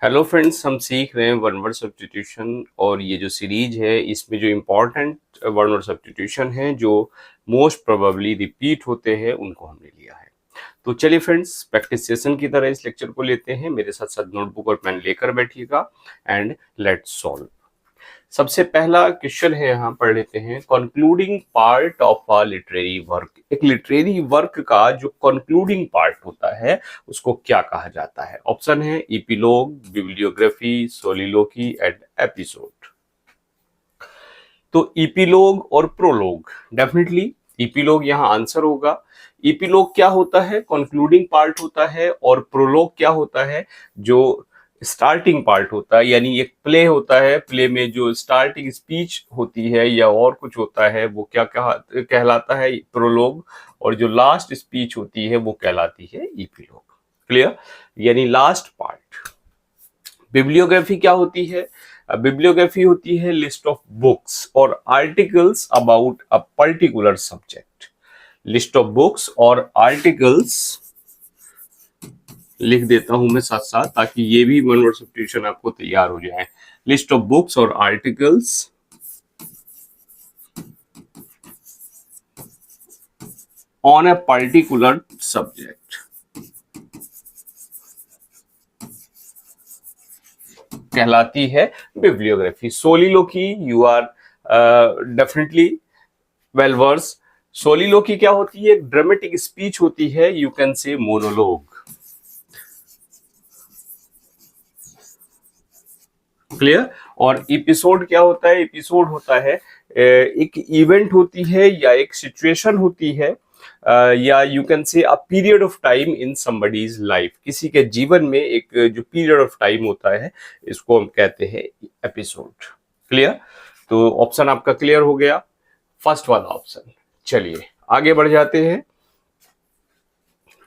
Hello friends, हम सीख रहे हैं वन वर्ड सब्स्टिट्यूशन। और ये जो सीरीज है इसमें जो इम्पोर्टेंट वन वर्ड सब्स्टिट्यूशन है जो मोस्ट प्रोबेबली रिपीट होते हैं उनको हमने लिया है। तो चलिए फ्रेंड्स, प्रैक्टिस सेशन की तरह इस लेक्चर को लेते हैं। मेरे साथ साथ नोटबुक और पेन लेकर बैठिएगा एंड लेट्स सॉल्व। सबसे पहला क्वेश्चन है, यहाँ पढ़ लेते हैं। Concluding part of a literary work. एक लिटरेरी वर्क का जो कंक्लूडिंग पार्ट होता है उसको क्या कहा जाता है? ऑप्शन है इपिलोग, बिब्लियोग्राफी, सोलिलोकी एंड एपिसोड। तो इपिलोग और प्रोलोग, डेफिनेटली इपिलोग यहाँ आंसर होगा। इपिलोग क्या होता है? कंक्लूडिंग पार्ट होता है। और प्रोलोग क्या होता है? जो स्टार्टिंग पार्ट होता है, यानी एक प्ले होता है, प्ले में जो स्टार्टिंग स्पीच होती है या और कुछ होता है वो क्या कहलाता है? प्रोलोग। और जो लास्ट स्पीच होती है वो कहलाती है इपिलोग। क्लियर? यानी लास्ट पार्ट। बिब्लियोग्राफी क्या होती है? बिब्लियोग्राफी होती है लिस्ट ऑफ बुक्स और articles about a particular subject. List of books और आर्टिकल्स लिख देता हूं मैं साथ साथ, ताकि ये भी वन वर्ड सब्स्टिट्यूशन आपको तैयार हो जाए। लिस्ट ऑफ बुक्स और articles on a particular subject कहलाती है bibliography. Soliloquy, you are definitely well versed. Soliloquy क्या होती है? एक ड्रामेटिक स्पीच होती है, you can say monologue. Clear? और एपिसोड क्या होता है? एपिसोड होता है एक इवेंट होती है या एक सिचुएशन होती है, या यू कैन से a period of time in somebody's life. किसी के जीवन में एक जो पीरियड ऑफ टाइम होता है इसको हम कहते हैं एपिसोड। क्लियर? तो ऑप्शन आपका क्लियर हो गया, फर्स्ट वाला ऑप्शन। चलिए आगे बढ़ जाते हैं।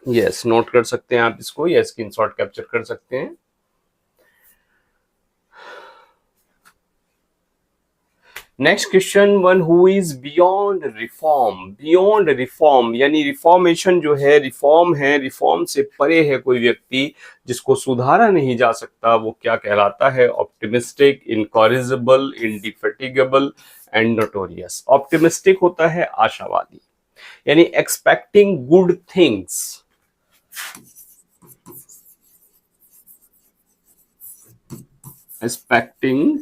यस, नोट कर सकते हैं आप इसको, या स्क्रीनशॉट कैप्चर कर सकते हैं। Next question, one who is beyond reform. Beyond reform यानी रिफॉर्मेशन जो है, रिफॉर्म है, रिफॉर्म से परे है कोई व्यक्ति जिसको सुधारा नहीं जा सकता, वो क्या कहलाता है? Optimistic, incorrigible, indefatigable and notorious. Optimistic होता है आशावादी, यानी expecting good things. Expecting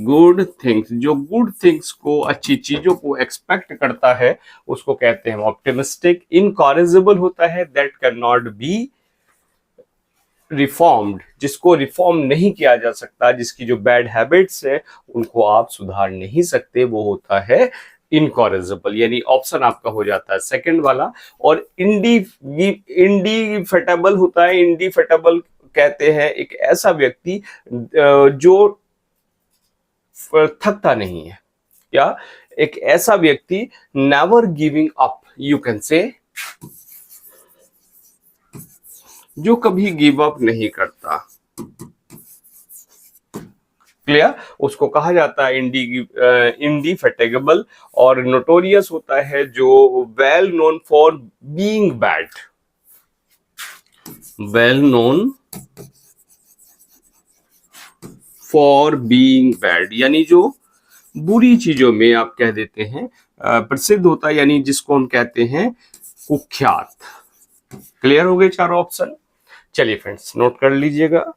good things, जो गुड थिंग्स को, अच्छी चीजों को एक्सपेक्ट करता है उसको कहते हैं ऑप्टिमिस्टिक। इनकॉरिजिबल होता है that can not be reformed, जिसको रिफॉर्म नहीं किया जा सकता, जिसकी जो बैड हैबिट्स है उनको आप सुधार नहीं सकते, वो होता है इनकॉरिजिबल। यानी ऑप्शन आपका हो जाता है सेकंड वाला। और इंडिफेटेबल होता है। इंडिफेटेबल कहते हैं एक ऐसा व्यक्ति जो थकता नहीं है, या एक ऐसा व्यक्ति never giving up, you can से, जो कभी गिव अप नहीं करता। क्लियर? उसको कहा जाता है इंडिफेटिगेबल। और नोटोरियस होता है जो well known for being bad. Well known for being bad, यानी जो बुरी चीजों में आप कह देते हैं प्रसिद्ध होता है, यानी जिसको हम कहते हैं कुख्यात। क्लियर हो गए चारों ऑप्शन? चलिए फ्रेंड्स, नोट कर लीजिएगा।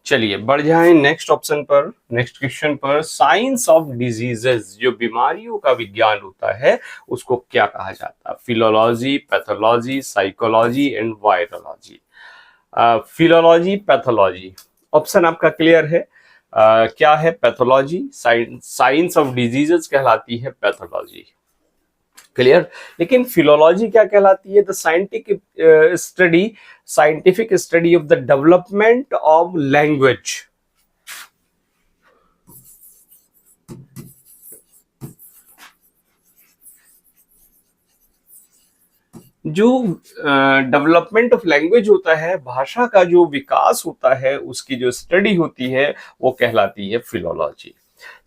चलिए बढ़ जाएं नेक्स्ट ऑप्शन पर, नेक्स्ट क्वेश्चन पर। साइंस ऑफ डिजीजेस, जो बीमारियों का विज्ञान होता है उसको क्या कहा जाता है? Philology, pathology, psychology and virology. Philology, pathology. Option आपका क्लियर है? क्या है? पैथोलॉजी। साइंस ऑफ डिजीजेस कहलाती है पैथोलॉजी। क्लियर? लेकिन फिलोलॉजी क्या कहलाती है? The scientific study of the development of language. जो डेवलपमेंट ऑफ लैंग्वेज होता है, भाषा का जो विकास होता है, उसकी जो स्टडी होती है वो कहलाती है फिलोलॉजी।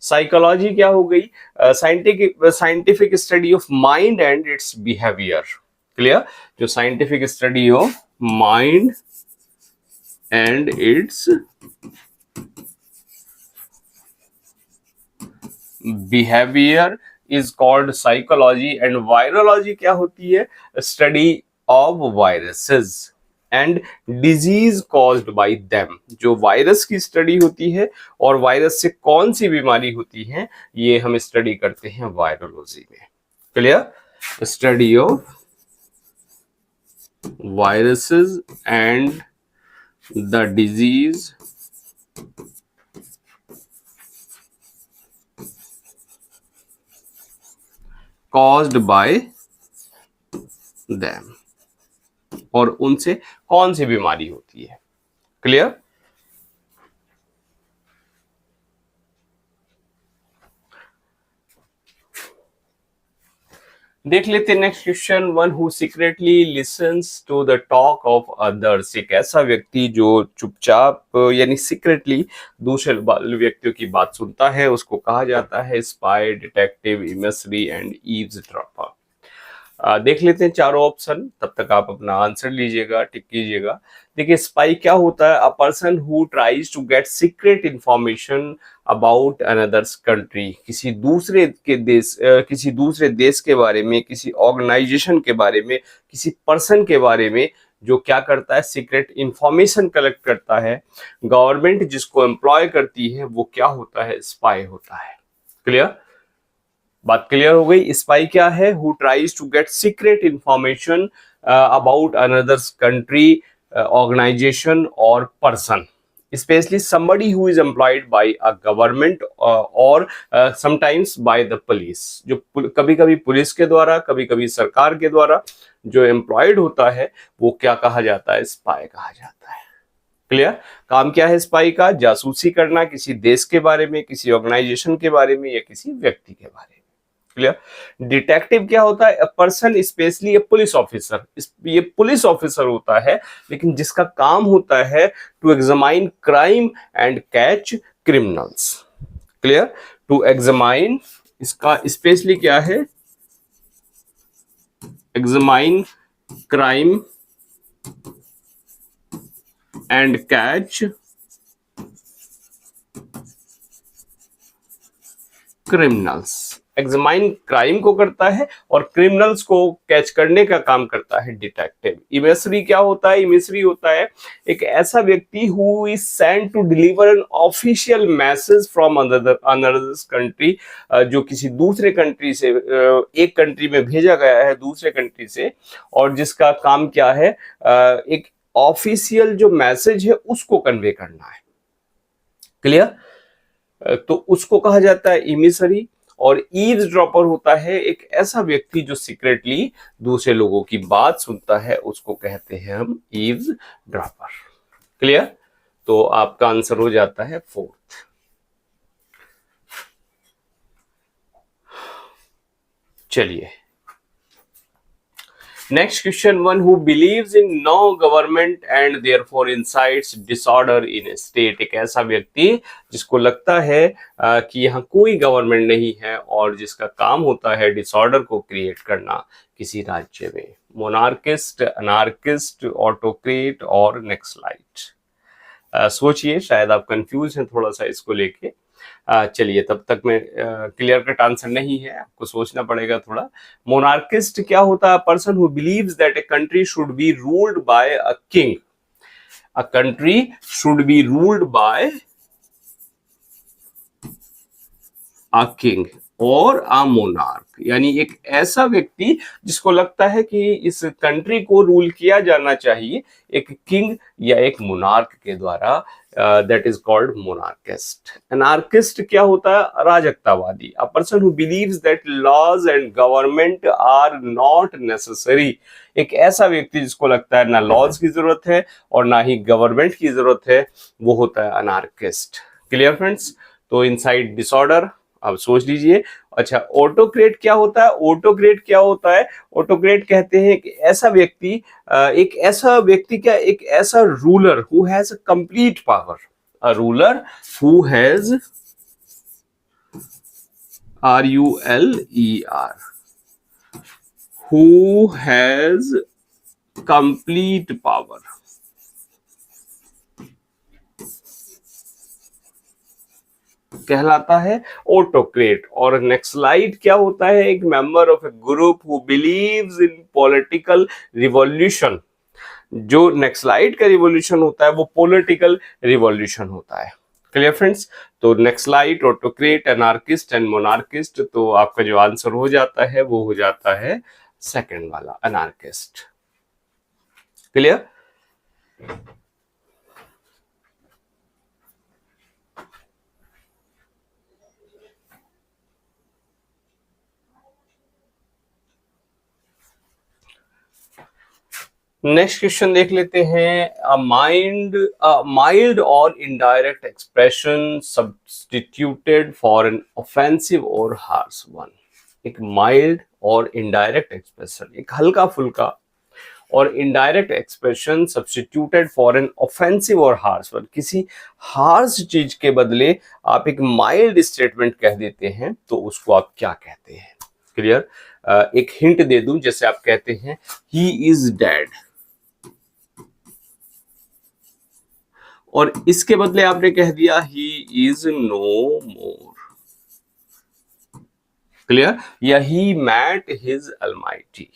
साइकोलॉजी क्या हो गई? Scientific study of mind and its behaviour. Clear? जो scientific study of mind and its behaviour is called psychology. And virology क्या होती है? Study of viruses and disease caused by them. जो वायरस की study होती है और वायरस से कौन सी बीमारी होती है, ये हम स्टडी करते हैं वायरोलॉजी में। Clear? Study of viruses and the disease caused by them, और उनसे कौन सी बीमारी होती है। क्लियर? देख लेते हैं next question. One who secretly listens to the talk of others. एक ऐसा व्यक्ति जो चुपचाप यानी सीक्रेटली दूसरे व्यक्तियों की बात सुनता है, उसको कहा जाता है स्पाई, डिटेक्टिव, इमिसरी एंड ईव्सड्रॉपर। देख लेते हैं चारों ऑप्शन, तब तक आप अपना आंसर लीजिएगा, टिक कीजिएगा। देखिए, स्पाई क्या होता है? A person who tries to get secret information about another's country. किसी दूसरे देश के बारे में, किसी ऑर्गेनाइजेशन के बारे में, किसी पर्सन के बारे में जो क्या करता है? सीक्रेट इंफॉर्मेशन कलेक्ट करता है। गवर्नमेंट जिसको एम्प्लॉय करती है वो क्या होता है? स्पाई होता है। क्लियर? बात क्लियर हो गई? स्पाई क्या है? Who tries to get secret information about another country, organisation और person, specially somebody who is employed by a government और sometimes by the police। जो कभी कभी पुलिस के द्वारा, कभी कभी सरकार के द्वारा जो एम्प्लॉयड होता है वो क्या कहा जाता है? स्पाई कहा जाता है। क्लियर? काम क्या है स्पाई का? जासूसी करना किसी देश के बारे में, किसी ऑर्गेनाइजेशन के बारे में या किसी व्यक्ति के बारे में। क्लियर? डिटेक्टिव क्या होता है? Person, specially police officer. ये पुलिस ऑफिसर होता है, लेकिन जिसका काम होता है to examine crime and catch criminals. Clear? To examine, इसका स्पेशली क्या है? Examine crime and catch criminals. Examine crime को करता है और क्रिमिनल्स को कैच करने का काम करता है डिटेक्टिव। इमिसरी क्या होता है? इमिसरी होता है एक ऐसा व्यक्ति who is sent to deliver an official message from another country. जो किसी दूसरे कंट्री से, एक कंट्री में भेजा गया है दूसरे कंट्री से, और जिसका काम क्या है? एक ऑफिशियल जो मैसेज है उसको कन्वे करना है। क्लियर? तो उसको कहा जाता है इमिसरी। और ईव्सड्रॉपर होता है एक ऐसा व्यक्ति जो सीक्रेटली दूसरे लोगों की बात सुनता है, उसको कहते हैं हम ईव्सड्रॉपर। क्लियर? तो आपका आंसर हो जाता है फोर्थ। चलिए next question. One who believes in no government and therefore incites disorder in a state. एक ऐसा व्यक्ति जिसको लगता है कि यहाँ कोई गवर्नमेंट नहीं है और जिसका काम होता है डिसऑर्डर को क्रिएट करना किसी राज्य में। मोनार्किस्ट, अनार्किस्ट, ऑटोक्रेट और नेक्सलाइट। सोचिए, शायद आप कंफ्यूज हैं थोड़ा सा इसको लेके। चलिए, तब तक में क्लियर कट आंसर नहीं है, आपको सोचना पड़ेगा थोड़ा। मोनार्किस्ट क्या होता है? Person who believes that a country should be ruled by a king. A country should be ruled by a king और अ मोनार्क। यानी एक ऐसा व्यक्ति जिसको लगता है कि इस कंट्री को रूल किया जाना चाहिए एक किंग या एक मोनार्क के द्वारा। That is called monarchist. Anarchist क्या होता है? अराजकतावादी। A person who believes that laws and government are not necessary. एक ऐसा व्यक्ति जिसको लगता है ना लॉज की जरूरत है और ना ही गवर्नमेंट की जरूरत है, वो होता है अनार्किस्ट। Clear friends? तो इनसाइड डिसऑर्डर अब सोच लीजिए, अच्छा, ऑटोक्रेट क्या होता है? ऑटोक्रेट क्या होता है? ऑटोक्रेट कहते हैं कि ऐसा व्यक्ति, एक ऐसा व्यक्ति क्या, एक ऐसा ruler who has a complete power, a ruler who has, RULER, who has complete power, कहलाता है ऑटोक्रेट। और नेक्सलाइट क्या होता है? एक member of A group who believes in political revolution. जो नेक्सलाइट का रिवॉल्यूशन होता है वो पॉलिटिकल रिवॉल्यूशन होता है। Clear friends? तो Naxalite, autocrat, anarchist and monarchist, तो आपका जो आंसर हो जाता है वो हो जाता है सेकंड वाला, एनार्किस्ट। क्लियर? नेक्स्ट क्वेश्चन देख लेते हैं। माइल्ड और indirect expression substituted for an offensive और हार्श वन। एक माइल्ड और इनडायरेक्ट एक्सप्रेशन, एक हल्का फुल्का और indirect expression substituted for an offensive और हार्श वन। किसी हार्श चीज के बदले आप एक माइल्ड स्टेटमेंट कह देते हैं तो उसको आप क्या कहते हैं? क्लियर? एक हिंट दे दूं, जैसे आप कहते हैं ही इज डेड, और इसके बदले आपने कह दिया he is no more. Clear? या ही मैट हिज अलमाइटी,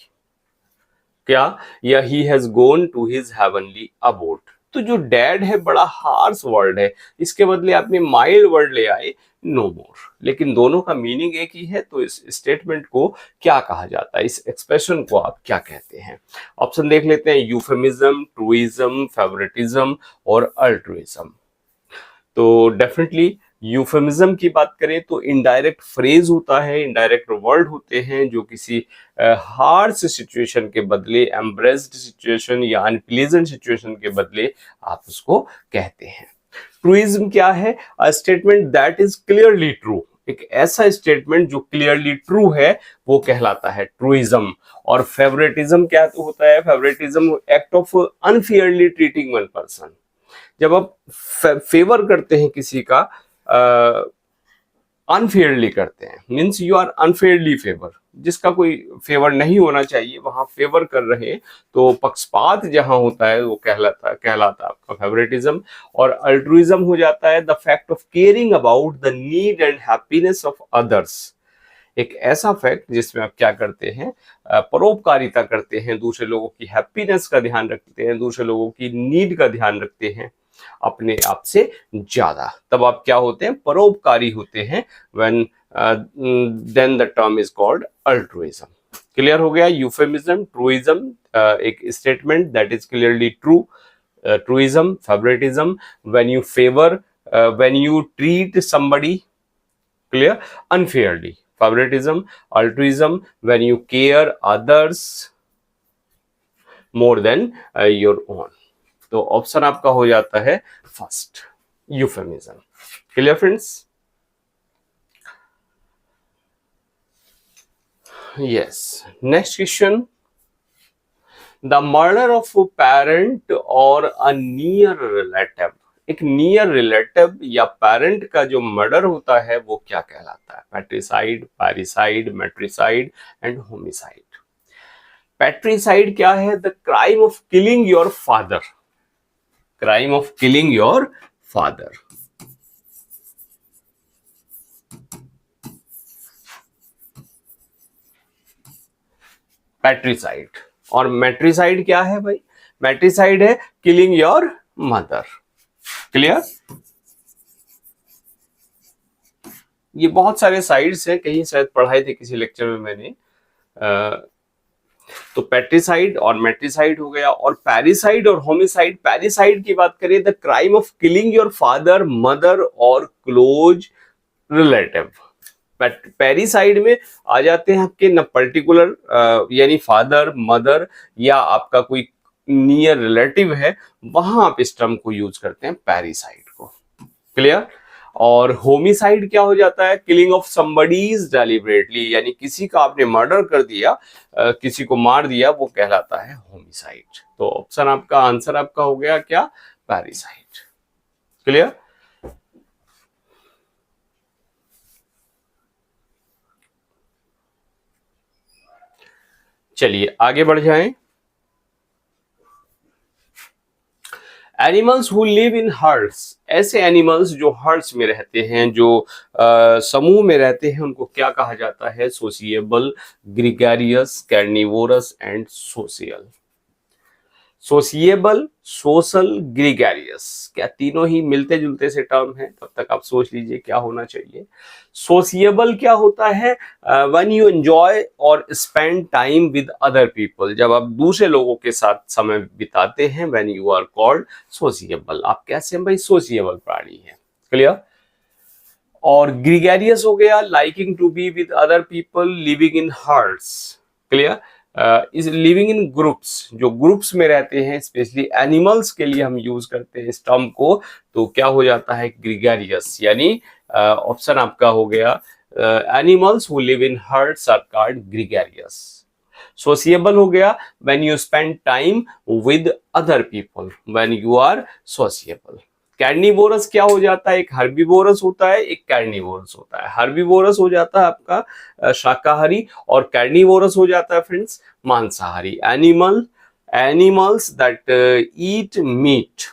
क्या? या he has gone to his heavenly abode. तो जो डेड है बड़ा हार्श वर्ड है, इसके बदले आपने माइल्ड वर्ड ले आए, नो मोर, लेकिन दोनों का मीनिंग एक ही है। तो इस स्टेटमेंट को क्या कहा जाता है? इस एक्सप्रेशन को आप क्या कहते हैं? ऑप्शन देख लेते हैं। यूफेमिज्म, ट्रूइज्म, फेवरेटिज्म और अल्ट्रुइज्म। तो डेफिनेटली यूफेमिज्म की बात करें तो इनडायरेक्ट फ्रेज होता है, इनडायरेक्ट वर्ड होते हैं जो किसी हार्श सिचुएशन के बदले, एम्ब्रेस्ड सिचुएशन या अनप्लीजेंट सिचुएशन के बदले आप उसको कहते हैं। ट्रूइज्म क्या है? A statement that is clearly true. एक ऐसा स्टेटमेंट जो क्लियरली ट्रू है वो कहलाता है ट्रूइज्म। और फेवरेटिज्म क्या तो होता है? Favouritism act of unfairly treating one person. जब आप फेवर करते हैं किसी का, अनफेयरली करते हैं, means you are unfairly favour, जिसका कोई फेवर नहीं होना चाहिए वहां फेवर कर रहे हैं, तो पक्षपात जहां होता है वो कहलाता आपका फेवरेटिज्म। और अल्ट्रुइज्म हो जाता है the fact of caring about the need and happiness of others. एक ऐसा फैक्ट जिसमें आप क्या करते हैं? परोपकारिता करते हैं, दूसरे लोगों की हैप्पीनेस का ध्यान रखते हैं, दूसरे लोगों की नीड का ध्यान रखते हैं अपने आप से ज्यादा, तब आप क्या होते हैं? परोपकारी होते हैं। When then the term is called altruism. Clear हो गया? यूफेमिज्म, ट्रूइज्म, एक statement that is clearly true, truism, favouritism when you favour, when you treat somebody, clear, unfairly, favoritism, altruism when you care others more than your own। तो option आपका हो जाता है first, euphemism. Clear friends? Yes. Next question. The murder of parent और अ near relative. एक near relative या parent का जो मर्डर होता है वो क्या कहलाता है? पैट्रिसाइड, पैरिसाइड, मैट्रिसाइड एंड होमिसाइड। पैट्रिसाइड क्या है? The crime of killing your father, crime of killing your father. Patricide. और मैट्रिसाइड क्या है भाई? मैट्रिसाइड है किलिंग योर मदर। क्लियर? ये बहुत सारे साइड्स हैं, कहीं शायद पढ़ाए थे किसी लेक्चर में मैंने। तो पैट्रिसाइड और मैट्रिसाइड हो गया। और पैरिसाइड और होमिसाइड। पैरिसाइड की बात करें the crime of killing your father, mother और क्लोज रिलेटिव। पैरिसाइड में आ जाते हैं आपके न पर्टिकुलर, यानी फादर, मदर या आपका कोई नियर रिलेटिव है, वहां आप इस टर्म को यूज करते हैं पैरिसाइड को। क्लियर? और होमिसाइड क्या हो जाता है? किलिंग ऑफ समबडीज डेलिबरेटली, यानी किसी का आपने मर्डर कर दिया, किसी को मार दिया, वो कहलाता है होमिसाइड। तो ऑप्शन आपका, आंसर आपका हो गया क्या? पैरिसाइड। क्लियर? चलिए आगे बढ़ जाएं। Animals who live in hertz, ऐसे एनिमल्स जो हर्ड्स में रहते हैं, जो समूह में रहते हैं, उनको क्या कहा जाता है? Sociable, gregarious, carnivorous and social. Sociable, social, gregarious, क्या तीनों ही मिलते जुलते से टर्म हैं? तब तक आप सोच लीजिए क्या होना चाहिए। सोशिएबल क्या होता है? व्हेन यू एंजॉय और spend time with other people, जब आप दूसरे लोगों के साथ समय बिताते हैं, when you are called sociable. आप कैसे हैं भाई? सोशिएबल प्राणी हैं। क्लियर? और ग्रीगेरियस हो गया, liking to be with other people, living in herds. Clear? Is living in groups, जो ग्रुप्स में रहते हैं, स्पेशली एनिमल्स के लिए हम यूज करते हैं इस टर्म को, तो क्या हो जाता है? ग्रीगेरियस। यानी ऑप्शन आपका हो गया, animals who live in herds are called gregarious. Sociable हो गया, when you spend time with other people, when you are sociable. Carnivorous क्या हो जाता है? एक हर्बीवोरस होता है, एक कैर्निवोरस होता है। हर्बीवोरस हो जाता है आपका शाकाहारी, और कैर्निवोरस हो जाता है फ्रेंड्स मांसाहारी। एनिमल्स दैट ईट मीट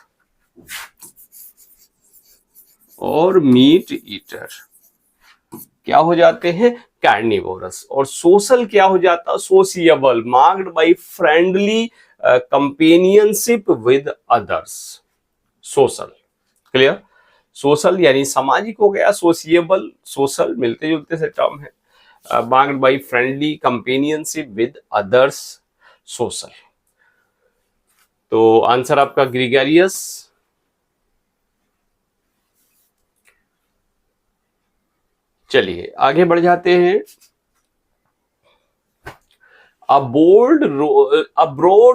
और मीट ईटर क्या हो जाते हैं? कार्निवोरस। और सोशल क्या हो जाता है? Sociable, marked by friendly companionship with others. Social. Clear? Social यानी सामाजिक हो गया, सोशिएबल, सोशल मिलते जुलते से टर्म है, marked by friendly companionship with others, social. तो आंसर आपका ग्रीगेरियस। चलिए आगे बढ़ जाते हैं। A broad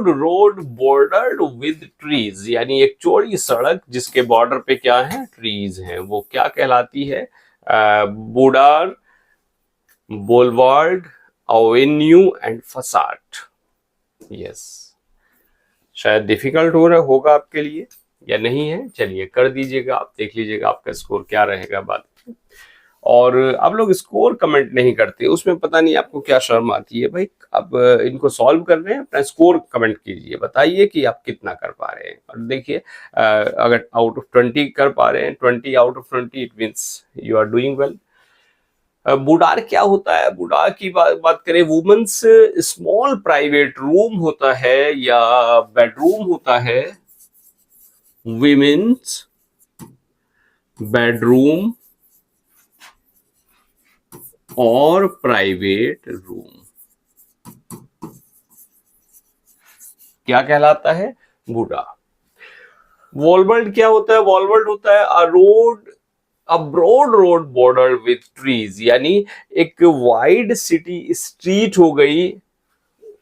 road bordered with trees, यानी एक चौड़ी सड़क जिसके बॉर्डर पे क्या है? ट्रीज हैं, वो क्या कहलाती है? बुडार, बोलवार्ड, एवेन्यू एंड फसाड। यस, शायद डिफिकल्ट हो रहा होगा आपके लिए या नहीं है? चलिए कर दीजिएगा, आप देख लीजिएगा आपका स्कोर क्या रहेगा बाद में। और आप लोग स्कोर कमेंट नहीं करते, उसमें पता नहीं आपको क्या शर्म आती है भाई। आप इनको सॉल्व कर रहे हैं, अपना स्कोर कमेंट कीजिए, बताइए कि आप कितना कर पा रहे हैं। और देखिए अगर आउट ऑफ 20 कर पा रहे हैं, 20 out of 20, it means you are doing well. बुडार क्या होता है? बुडार की बात करें, वुमेन्स स्मॉल प्राइवेट रूम होता है या बेडरूम होता है, विमेन्स बेडरूम और प्राइवेट रूम क्या कहलाता है? बूढ़ा। वॉलवर्ल्ड क्या होता है? वॉलवर्ल्ड होता है a broad road border with trees, यानी एक वाइड सिटी स्ट्रीट हो गई,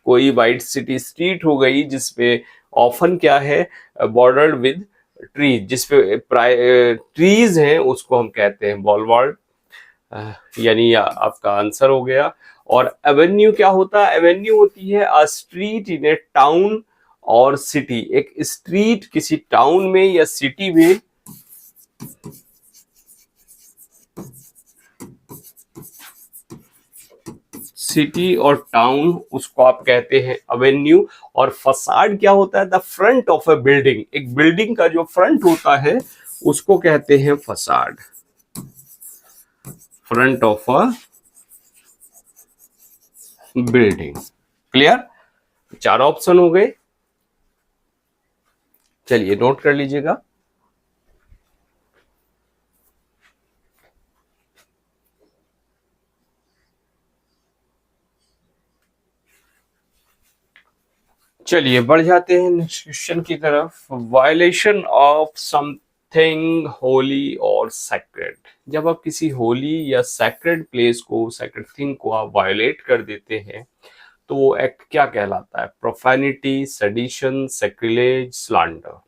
कोई वाइड सिटी स्ट्रीट हो गई जिसपे ऑफन क्या है? बॉर्डर्ड विद ट्रीज, जिसपे ट्रीज हैं, उसको हम कहते हैं वॉलवर्ल्ड। यानी आपका आंसर हो गया। और एवेन्यू क्या होता है? एवेन्यू होती है a street in A town और सिटी, एक स्ट्रीट किसी टाउन में या सिटी में सिटी और टाउन, उसको आप कहते हैं एवेन्यू। और फसाड क्या होता है? The front of A building, एक बिल्डिंग का जो फ्रंट होता है उसको कहते हैं facade, front of a building. Clear? चार ऑप्शन हो गए, चलिए नोट कर लीजिएगा। चलिए बढ़ जाते हैं नेक्स्ट क्वेश्चन की तरफ। वायलेशन ऑफ समथिंग होली और सैक्रेड, जब आप किसी होली या सैक्रेड प्लेस को, सैक्रेड थिंग को आप वायलेट कर देते हैं, तो वो एक्ट क्या कहलाता है? Profanity, sedition, sacrilege, slander.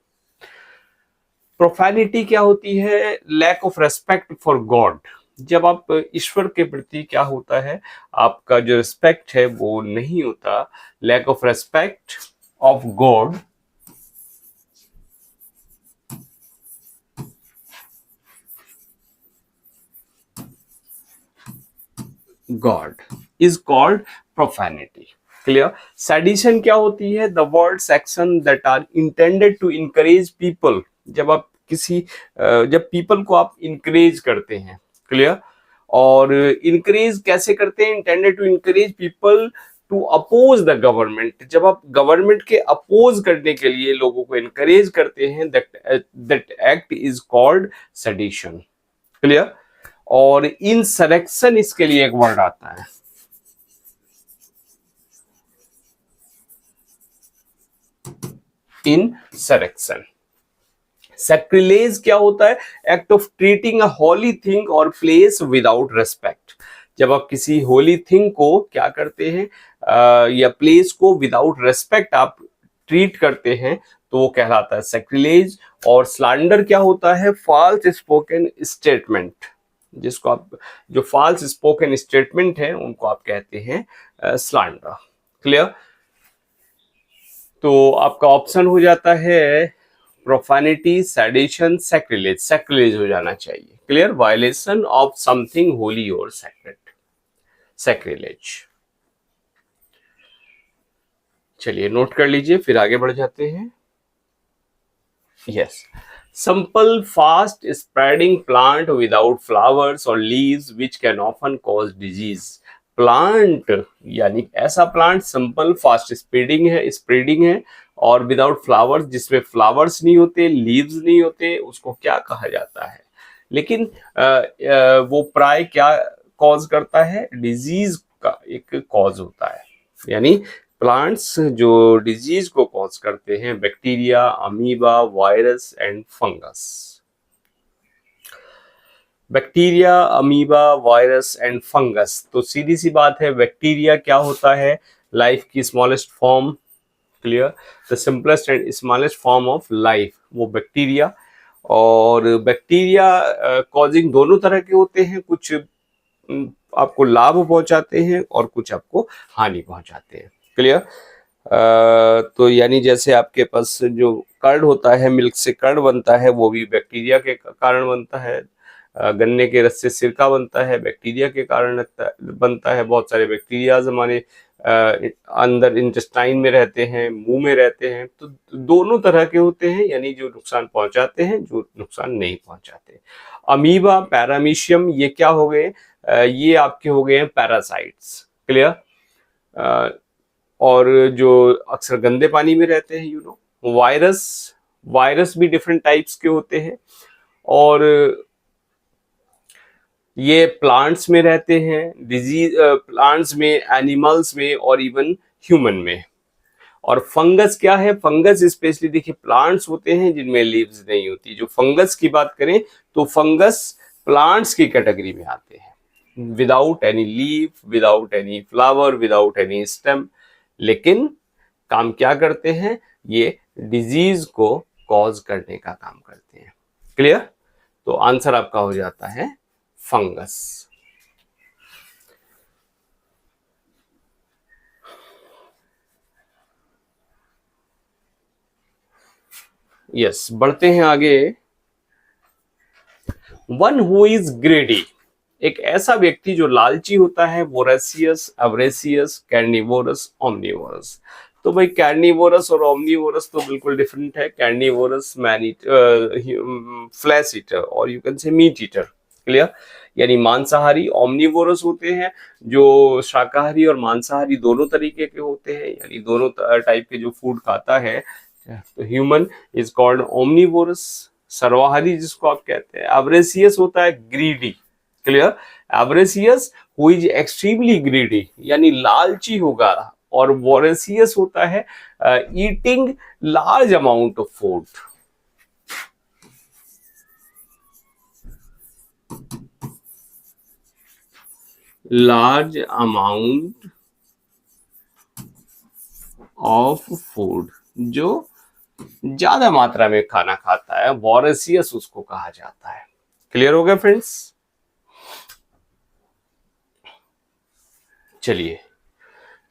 Profanity क्या होती है? Lack of respect for God. जब आप ईश्वर के प्रति क्या होता है, आपका जो रिस्पेक्ट है वो नहीं होता, lack of respect of God, God is called profanity. Clear? Sedition क्या होती है? The words action that are intended to encourage people. जब आप जब पीपल को आप इनकरेज करते हैं। क्लियर? और इनकरेज कैसे करते हैं? Intended to encourage people to oppose the government. जब आप गवर्नमेंट के अपोज करने के लिए लोगों को इनकरेज करते हैं, that act is called sedition. Clear? और इंसरेक्शन इसके लिए एक वर्ड आता है, इंसरेक्शन। सैक्रिलेज क्या होता है? Act of treating a Holi thing और प्लेस विदाउट रेस्पेक्ट। जब आप किसी होली थिंग को क्या करते हैं, या प्लेस को विदाउट रेस्पेक्ट आप ट्रीट करते हैं, तो वो कहलाता है सैक्रिलेज। और स्लैंडर क्या होता है? False spoken statement. जिसको आप, जो फॉल्स स्पोकन स्टेटमेंट है उनको आप कहते हैं स्लैंडर। क्लियर? तो आपका ऑप्शन हो जाता है प्रोफैनिटी, सेडिशन, सैक्रिलेज। सैक्रिलेज हो जाना चाहिए। Clear? Violation of something Holi और सैक्रेड, सैक्रिलेज। चलिए नोट कर लीजिए, फिर आगे बढ़ जाते हैं। Yes, simple fast spreading plant without flowers or leaves which can often cause disease। Plant यानी ऐसा प्लांट सिंपल फास्ट स्प्रेडिंग है और विदाउट फ्लावर्स, जिसमें फ्लावर्स नहीं होते, लीव्स नहीं होते, उसको क्या कहा जाता है? लेकिन वो प्राय क्या कॉज करता है? डिजीज का एक कॉज होता है। यानी प्लांट्स जो डिजीज को कॉज करते हैं, bacteria, amoeba, virus and fungus. Bacteria, amoeba, virus and fungus. तो सीधी सी बात है, बैक्टीरिया क्या होता है? लाइफ की smallest form. Clear? The simplest and smallest form of life, वो बैक्टीरिया। और बैक्टीरिया कॉजिंग दोनों तरह के होते हैं, कुछ आपको लाभ पहुंचाते हैं और कुछ आपको हानि पहुंचाते हैं। क्लियर? तो यानी जैसे आपके पास जो कर्ड होता है, मिल्क से कर्ड बनता है, वो भी बैक्टीरिया के कारण बनता है। गन्ने के रस से सिरका बनता है, बैक्टीरिया के कारण बनता है। बहुत सारे बैक्टीरियाज हमारे अंदर इंटेस्टाइन में रहते हैं, मुंह में रहते हैं। तो दोनों तरह के होते हैं, यानी जो नुकसान पहुंचाते हैं, जो नुकसान नहीं पहुंचाते। अमीबा, पैरामीशियम, ये क्या हो गए? ये आपके हो गए हैं पैरासाइट्स। क्लियर? और जो अक्सर गंदे पानी में रहते हैं, वायरस भी डिफरेंट टाइप्स के होते हैं। और ये प्लांट्स में रहते हैं, डिजीज प्लांट्स में, एनिमल्स में और इवन ह्यूमन में। और फंगस क्या है? फंगस स्पेशली देखिए, प्लांट्स होते हैं जिनमें लीव्स नहीं होती। जो फंगस की बात करें तो फंगस प्लांट्स की कैटेगरी में आते हैं, without any leaf, without any flower, without any stem. लेकिन काम क्या करते हैं? ये डिजीज को कॉज करने का काम करते हैं। क्लियर? तो आंसर आपका हो जाता है फंगस। यस, बढ़ते हैं आगे। वन हु इज ग्रेडी, एक ऐसा व्यक्ति जो लालची होता है। Voracious, avaricious, carnivorous, omnivorous. तो भाई कैर्निवोरस और ओमनिवोरस तो बिल्कुल डिफरेंट है। कैर्निवोरस फ्लैश ईटर और you can say meat eater. Clear? यानी मांसाहारी। ओमनिवोरस होते हैं जो शाकाहारी और मांसाहारी दोनों तरीके के होते हैं, यानी दोनों टाइप के जो फूड खाता है। तो ह्यूमन इज कॉल्ड ओमनिवोरस, सर्वाहारी जिसको आप कहते हैं। एवरेसियस होता है greedy. Clear? Avaricious who is extremely greedy, यानी लालची होगा। और वोरेसियस होता है eating large amount of food. Large amount of food, जो ज्यादा मात्रा में खाना खाता है, वॉरेसियस उसको कहा जाता है। क्लियर हो गया फ्रेंड्स? चलिए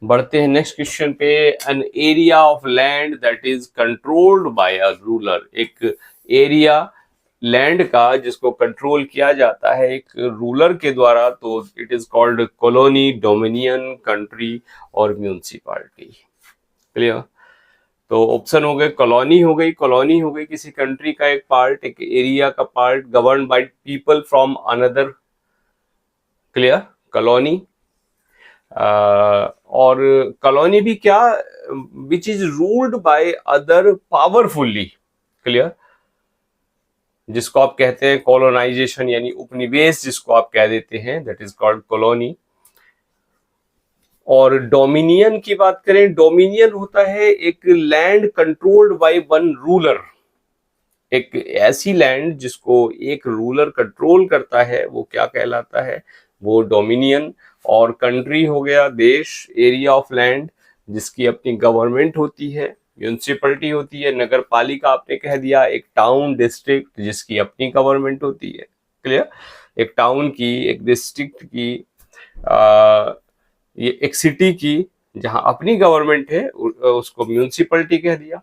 बढ़ते हैं नेक्स्ट क्वेश्चन पे। An area of land that is controlled by a ruler, एक एरिया लैंड का जिसको कंट्रोल किया जाता है एक रूलर के द्वारा, तो it is called colony, dominion, country और म्यूनिसिपैलिटी। क्लियर? तो ऑप्शन हो गए, कॉलोनी हो गई, कॉलोनी हो गई किसी कंट्री का एक पार्ट, एक एरिया का part, govern by people from another. Clear? Colony. और कॉलोनी भी क्या, which is ruled by other powerfully. Clear? जिसको आप कहते हैं कॉलोनाइजेशन, यानी उपनिवेश जिसको आप कह देते हैं, दैट इज कॉल्ड कॉलोनी। और डोमिनियन की बात करें, डोमिनियन होता है एक land controlled by one ruler, एक ऐसी लैंड जिसको एक रूलर कंट्रोल करता है, वो क्या कहलाता है, वो डोमिनियन। और कंट्री हो गया देश, एरिया ऑफ लैंड जिसकी अपनी गवर्नमेंट होती है, म्यूनिसिपैलिटी होती है, नगर पालिका आपने कह दिया, एक टाउन डिस्ट्रिक्ट जिसकी अपनी गवर्नमेंट होती है। क्लियर? एक टाउन की, एक डिस्ट्रिक्ट की, ये एक सिटी की जहां अपनी गवर्नमेंट है उसको म्यूनिसिपैलिटी कह दिया।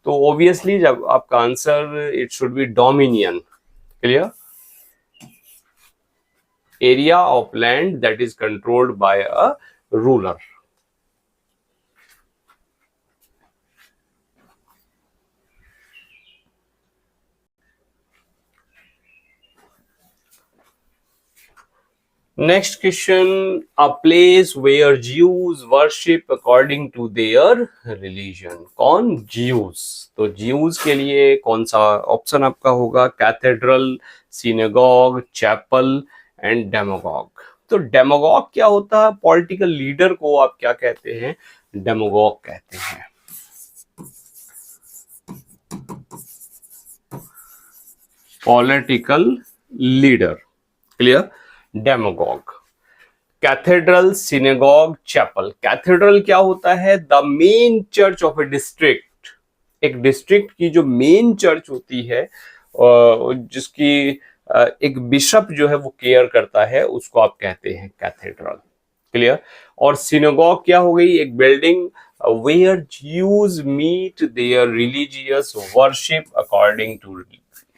तो ऑब्वियसली जब आपका answer it should be dominion. Clear? Area of land that is controlled by a ruler. Next question, a place where Jews worship according to their religion. कौन? ज्यूज। तो ज्यूज के लिए कौन सा ऑप्शन आपका होगा? Cathedral, synagogue, chapel and demagogue. तो demagogue क्या होता है? पॉलिटिकल लीडर को आप क्या कहते हैं? डेमोगॉग कहते हैं। Political leader. Clear? Demagogue. Cathedral, synagogue, chapel. Cathedral क्या होता है? The main church of a district. एक डिस्ट्रिक्ट की जो मेन चर्च होती है, जिसकी एक बिशप जो है वो केयर करता है, उसको आप कहते हैं कैथेड्रल। क्लियर? और सिनेगॉग क्या हो गई? एक building where Jews meet their religious worship according to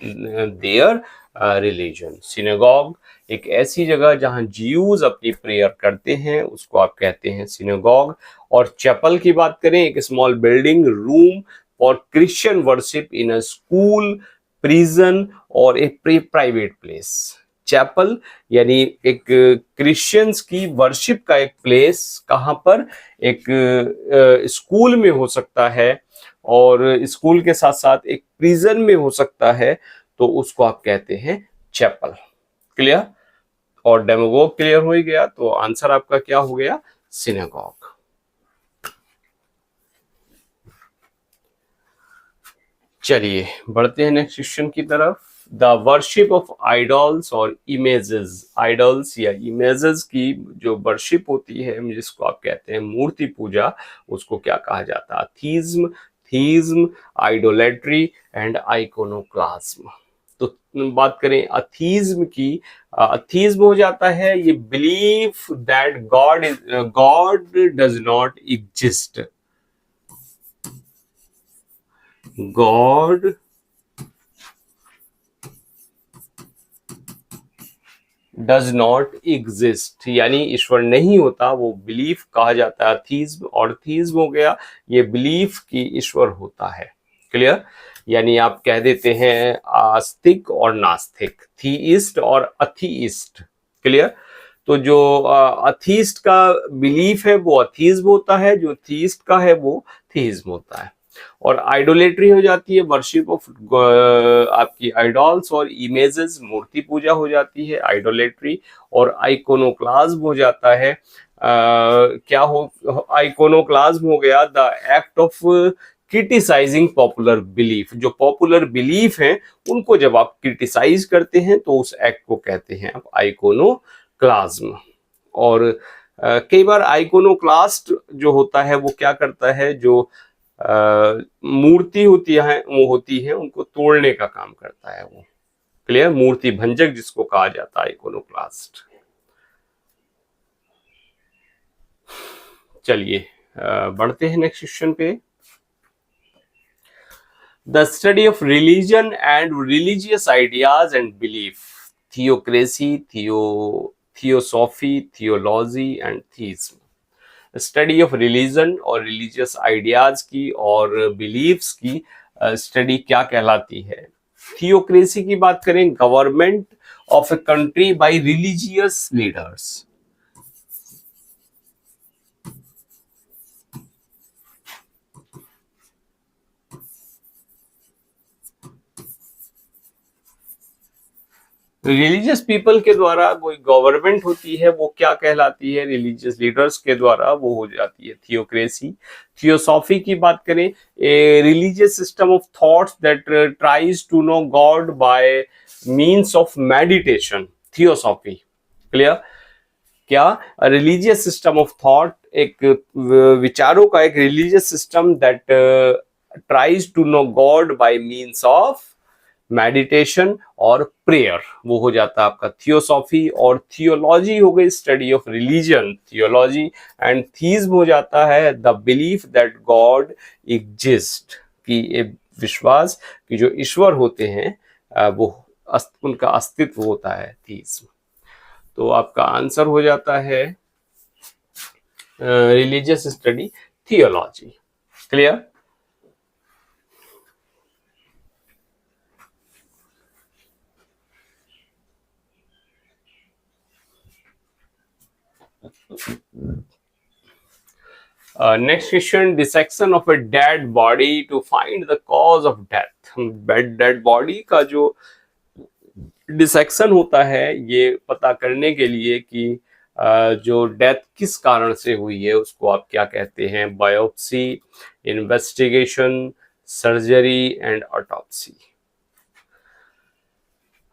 their religion. Synagogue एक ऐसी जगह जहां ज्यूज अपनी प्रेयर करते हैं, उसको आप कहते हैं सिनेगॉग। और चैपल की बात करें, एक small building, room for Christian worship in a school, prison और ए प्राइवेट प्लेस। चैपल यानी एक क्रिश्चियंस की वर्शिप का एक प्लेस, कहां पर? एक स्कूल में हो सकता है, और स्कूल के साथ साथ एक प्रिजन में हो सकता है, तो उसको आप कहते हैं चैपल। क्लियर? और डेमोगॉग क्लियर हो ही गया, तो आंसर आपका क्या हो गया? सिनेगॉग। चलिए बढ़ते हैं नेक्स्ट क्वेश्चन की तरफ। द वर्शिप ऑफ आइडल्स और इमेजेस। आइडल्स या इमेजेस की जो वर्शिप होती है, जिसको आप कहते हैं मूर्ति पूजा, उसको क्या कहा जाता है? Theism, theism, idolatry and iconoclasm. तो बात करें अथीज्म की, अथीज्म हो जाता है ये belief that God does not exist. God does not exist, यानी ईश्वर नहीं होता, वो बिलीफ कहा जाता है अथीज्म। और थीज्म हो गया ये बिलीफ कि ईश्वर होता है। क्लियर? यानी आप कह देते हैं आस्तिक और नास्तिक, थीइस्ट और अथीइस्ट। क्लियर? तो जो अथीस्ट का बिलीफ है वो अथीज्म होता है, जो थीइस्ट का है वो थीइज्म होता है। और आइडोलेट्री हो जाती है वर्शिप ऑफ आपकी आइडॉल्स और इमेजेस, मूर्ति पूजा हो जाती है आइडोलेट्री। और आइकोनोक्लाज्म हो जाता है क्या हो? आइकोनोक्लाज्म हो गया the act of criticising popular belief. जो पॉपुलर बिलीफ है उनको जब आप क्रिटिसाइज करते हैं तो उस एक्ट को कहते हैं आप आइकोनोक्लाज्म। और कई बार आइकोनोक्लास्ट जो होता है वो क्या करता है, जो मूर्ति होती है उनको तोड़ने का काम करता है वो। क्लियर, मूर्ति भंजक जिसको कहा जाता है, इकोनोक्लास्ट। चलिए बढ़ते हैं नेक्स्ट क्वेश्चन पे। The study of religion and religious ideas and belief, theocracy, theosophy, theology and theism. Study of religion और रिलीजियस आइडियाज की और बिलीफ्स की स्टडी क्या कहलाती है? थियोक्रेसी की बात करें, government of a country bye religious leaders. Religious people के द्वारा कोई गवर्नमेंट होती है, वो क्या कहलाती है? रिलीजियस लीडर्स के द्वारा वो हो जाती है थियोक्रेसी। थियोसॉफी की बात करें, a religious system of thoughts that tries to know God by means of meditation, theosophy. Clear? क्या? रिलीजियस सिस्टम ऑफ थॉट, एक विचारों का एक religious system that tries to know God by means of meditation और prayer, वो हो जाता है आपका थियोसॉफी। और थियोलॉजी हो गई study of religion, theology. And theism हो जाता है the belief that God exist, कि एक विश्वास कि जो ईश्वर होते हैं वो उनका अस्तित्व होता है, थीज्म। तो आपका आंसर हो जाता है religious study, theology. Clear? Next question, dissection of a dead body to find the cause of death. Dead body का जो डिसेक्शन होता है ये पता करने के लिए कि जो डेथ किस कारण से हुई है उसको आप क्या कहते हैं? Biopsy, investigation, surgery and autopsy.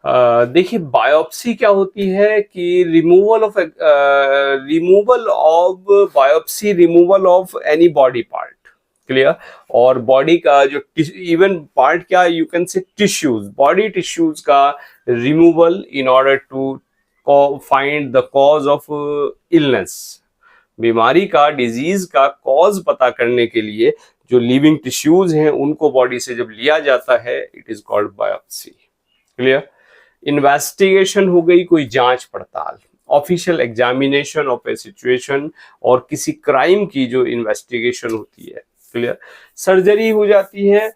देखिए, बायोप्सी क्या होती है कि removal of any body part. Clear? और बॉडी का जो इवन पार्ट, क्या you can say tissues, body tissues का removal in order to find the cause of illness. बीमारी का, डिजीज का कॉज पता करने के लिए जो लिविंग टिश्यूज हैं उनको बॉडी से जब लिया जाता है, it is called biopsy. Clear? Investigation हो गई कोई जांच पड़ताल, official examination of A situation और किसी क्राइम की जो इन्वेस्टिगेशन होती है। क्लियर? सर्जरी हो जाती है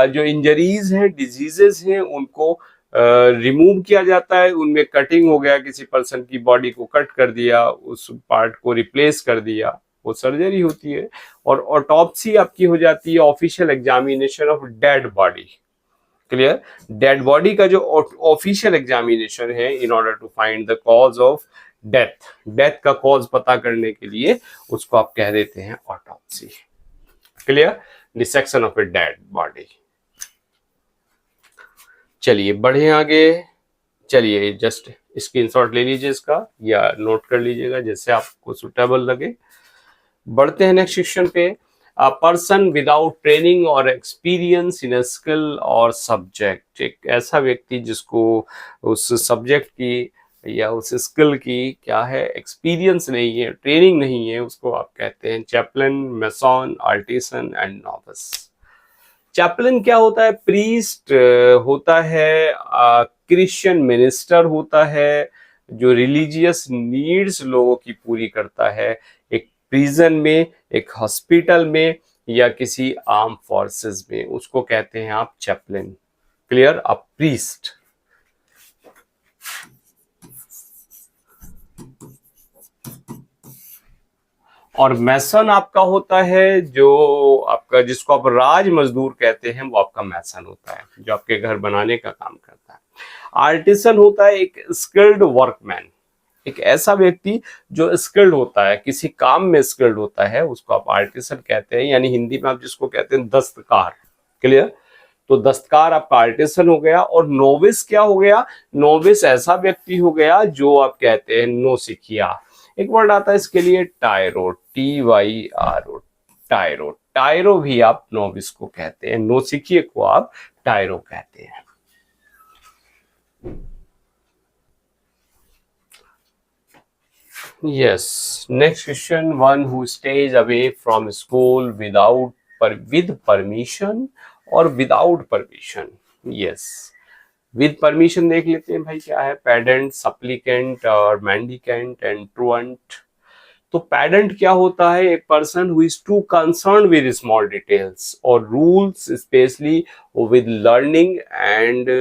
जो इंजरीज हैं, डिजीजेस हैं, उनको रिमूव किया जाता है, उनमें कटिंग हो गया, किसी पर्सन की बॉडी को कट कर दिया, उस पार्ट को रिप्लेस कर दिया, वो सर्जरी होती है। और ऑटोप्सी आपकी हो जाती है official examination of dead body. Clear? Dead body का जो ऑफिशियल एग्जामिनेशन है in order to find the cause of death, death का कॉज पता करने के लिए उसको आप कह देते हैं autopsy. Clear? Dissection of a dead body. चलिए बढ़े आगे। चलिए जस्ट स्क्रीनशॉट ले लीजिए इसका या नोट कर लीजिएगा जैसे आपको सुटेबल लगे। बढ़ते हैं नेक्स्ट सेक्शन पे। A person without training or experience in a skill or subject, एक ऐसा व्यक्ति जिसको उस सब्जेक्ट की या उस स्किल की क्या है, एक्सपीरियंस नहीं है, ट्रेनिंग नहीं है, उसको आप कहते हैं Chaplin, meson, artisan and novice. Chaplin क्या होता है? प्रीस्ट होता है, क्रिश्चियन मिनिस्टर होता है जो रिलीजियस नीड्स लोगों की पूरी करता है, एक प्रिजन में, एक हॉस्पिटल में या किसी आर्म फोर्सेस में, उसको कहते हैं आप चैपलन। क्लियर? अ प्रीस्ट। और मैसन आपका होता है जो आपका, जिसको आप राज मजदूर कहते हैं, वो आपका मैसन होता है जो आपके घर बनाने का काम करता है। आर्टिसन होता है एक स्किल्ड वर्कमैन, एक ऐसा व्यक्ति जो स्किल्ड होता है, किसी काम में स्किल्ड होता है, उसको आप आर्टिसन कहते हैं, यानी हिंदी में आप जिसको कहते हैं दस्तकार। क्लियर? तो दस्तकार आपका आर्टिसन हो गया। और नोविस क्या हो गया? नोविस ऐसा व्यक्ति हो गया जो आप कहते हैं नौसिखिया। एक वर्ड आता है इसके लिए टायरो, TYRO, टायरो। टायरो भी आप नोविस को कहते हैं, नौसिखिए को आप टायरो कहते हैं। Yes, next question, one who stays away from school with permission or without permission. Yes, with permission देख लेते हैं भाई क्या है, pedant, supplicant और mendicant and truant। तो pedant क्या होता है, एक person who is too concerned with small details और rules, especially with learning and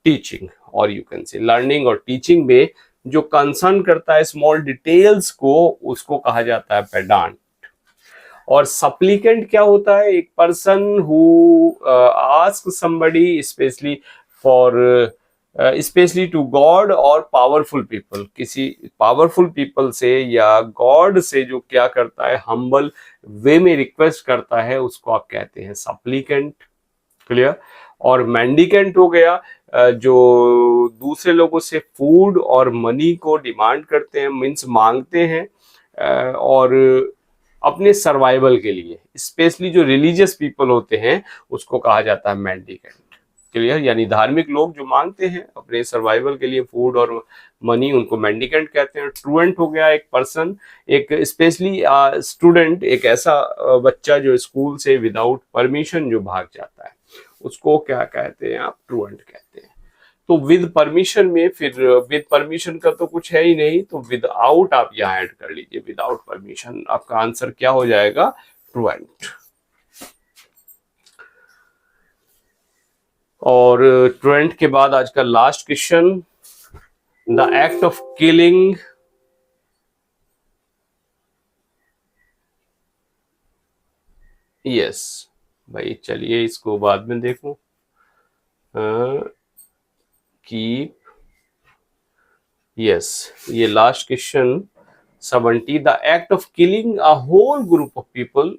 teaching, और you can say learning और teaching में जो कंसर्न करता है स्मॉल डिटेल्स को, उसको कहा जाता है पेडांट। और सप्लीकेंट क्या होता है, एक person who ask somebody specially for specially to God और पावरफुल पीपल, किसी पावरफुल पीपल से या गॉड से जो क्या करता है, हम्बल वे में रिक्वेस्ट करता है, उसको आप कहते हैं सप्लीकेंट। क्लियर। और मेंडिकेंट हो गया जो दूसरे लोगों से फूड और मनी को डिमांड करते हैं, मीन्स मांगते हैं और अपने सर्वाइवल के लिए, स्पेशली जो रिलीजियस पीपल होते हैं उसको कहा जाता है मेंडिकेंट। क्लियर। यानी धार्मिक लोग जो मांगते हैं अपने सर्वाइवल के लिए फूड और मनी, उनको मेंडिकेंट कहते हैं। ट्रूएंट हो गया एक पर्सन, एक स्पेशली स्टूडेंट, एक ऐसा बच्चा जो स्कूल से विदाउट परमिशन जो भाग जाता है, उसको क्या कहते हैं आप, ट्रूएंट कहते हैं। तो विद परमिशन में फिर विद परमिशन का तो कुछ है ही नहीं, तो विदाउट आप यहाँ ऐड कर लीजिए, विदाउट परमिशन। आपका आंसर क्या हो जाएगा, ट्रूएंट। और ट्रूएंट के बाद आज का last question, the act of killing yes भाई, चलिए इसको बाद में देखो। कीप यस, ये last question 70, the act of killing a whole group of people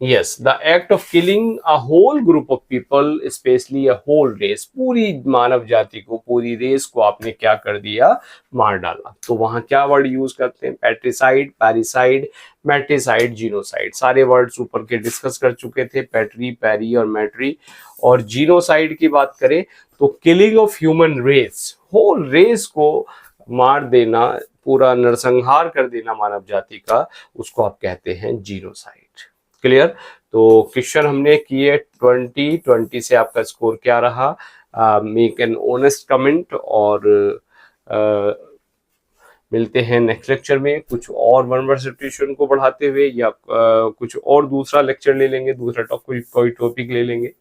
Yes, the act of killing a whole group of people, especially a whole race, पूरी मानव जाति को, पूरी रेस को आपने क्या कर दिया, मार डाला। तो वहां क्या वर्ड यूज करते हैं, पैट्रिसाइड, पैरिसाइड, मैट्रिसाइड, जीनोसाइड। सारे वर्ड्स ऊपर के डिस्कस कर चुके थे, पैट्री, पैरी और मैट्री। और जीनोसाइड की बात करें तो killing of human race, whole race को मार देना, पूरा नरसंहार कर देना मानव जाति का, उसको आप कहते हैं जीनोसाइड। क्लियर। तो क्वेश्चन हमने किए 20 से आपका स्कोर क्या रहा, मेक एन ऑनेस्ट कमेंट। और मिलते हैं नेक्स्ट लेक्चर में कुछ और वन वर्ड सब्स्टिट्यूशन को बढ़ाते हुए, या कुछ और दूसरा लेक्चर ले लेंगे, दूसरा कोई टॉपिक ले लेंगे।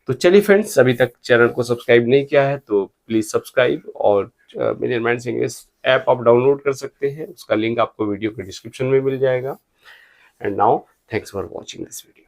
तो चलिए फ्रेंड्स, अभी तक चैनल को सब्सक्राइब नहीं किया है तो प्लीज सब्सक्राइब, और मेरे माइंड इंग्लिश ऐप आप डाउनलोड कर सकते हैं, उसका लिंक आपको वीडियो के डिस्क्रिप्शन में मिल जाएगा। And now thanks for watching this video.